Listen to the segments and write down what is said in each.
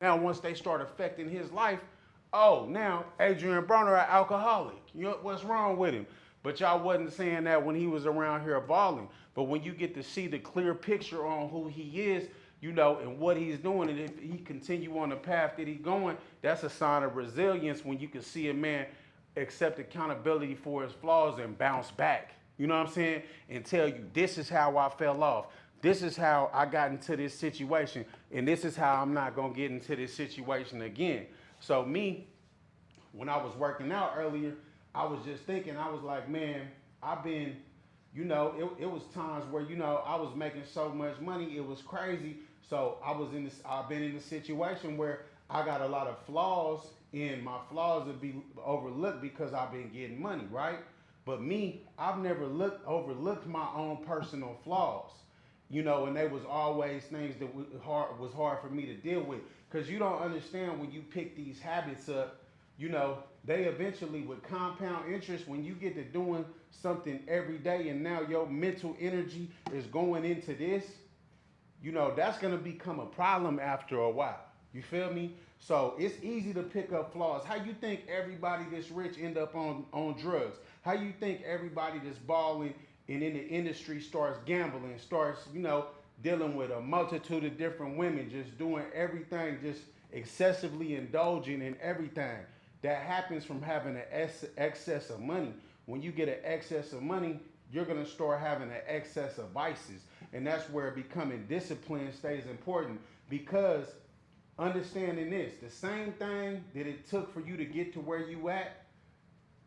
Now, once they start affecting his life, oh, now Adrian Broner an alcoholic. You know what's wrong with him? But y'all wasn't saying that when he was around here balling. But when you get to see the clear picture on who he is, you know, and what he's doing, and if he continue on the path that he's going, that's a sign of resilience when you can see a man accept accountability for his flaws and bounce back. You know what I'm saying? And tell you, this is how I fell off. This is how I got into this situation. And this is how I'm not going to get into this situation again. So me, when I was working out earlier, I was just thinking, I was like, man, I've been, it was times where, I was making so much money, it was crazy. So I've been in a situation where I got a lot of flaws, and my flaws would be overlooked because I've been getting money, right? But me, I've never overlooked my own personal flaws, and they was always things that was hard for me to deal with. Cause you don't understand when you pick these habits up, they eventually with compound interest, when you get to doing something every day and now your mental energy is going into this, that's gonna become a problem after a while. You feel me? So it's easy to pick up flaws. How you think everybody that's rich end up on drugs? How you think everybody that's balling and in the industry starts gambling, starts, dealing with a multitude of different women, just doing everything, just excessively indulging in everything. That happens from having an excess of money. When you get an excess of money, you're gonna start having an excess of vices. And that's where becoming disciplined stays important, because understanding this, the same thing that it took for you to get to where you at,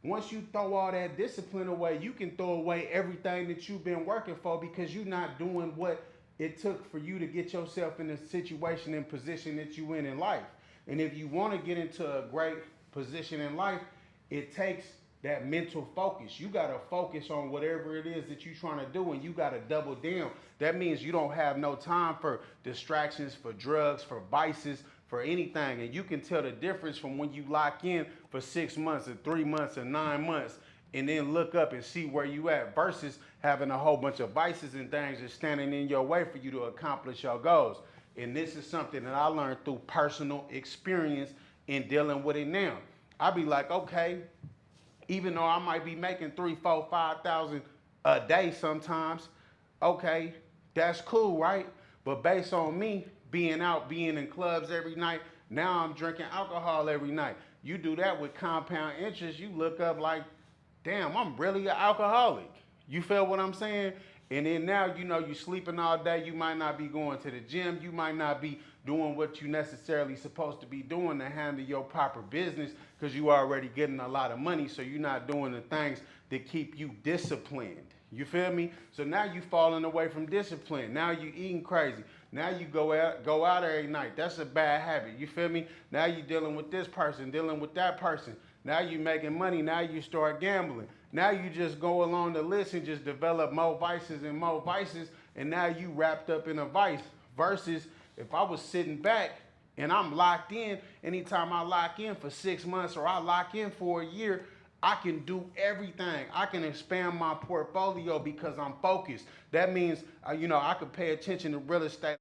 once you throw all that discipline away, you can throw away everything that you've been working for, because you're not doing what it took for you to get yourself in the situation and position that you in life. And if you want to get into a great position in life, it takes that mental focus. You got to focus on whatever it is that you're trying to do, and you got to double down. That means you don't have no time for distractions, for drugs, for vices, for anything. And you can tell the difference from when you lock in for 6 months or 3 months or 9 months and then look up and see where you at, versus having a whole bunch of vices and things just standing in your way for you to accomplish your goals. And this is something that I learned through personal experience in dealing with it now. I be like, okay, even though I might be making 3, 4, 5,000 a day sometimes, okay, that's cool, right? But based on me being out, being in clubs every night, now I'm drinking alcohol every night. You do that with compound interest, you look up like, damn, I'm really an alcoholic. You feel what I'm saying? And then now, you sleeping all day. You might not be going to the gym. You might not be doing what you necessarily supposed to be doing to handle your proper business, because you already getting a lot of money. So you're not doing the things that keep you disciplined. You feel me? So now you falling away from discipline. Now you eating crazy. Now you go out every night. That's a bad habit. You feel me? Now you dealing with this person, dealing with that person. Now you making money. Now you start gambling. Now you just go along the list and just develop more vices and more vices. And now you wrapped up in a vice. Versus if I was sitting back and I'm locked in, anytime I lock in for 6 months or I lock in for a year, I can do everything. I can expand my portfolio because I'm focused. That means, I could pay attention to real estate.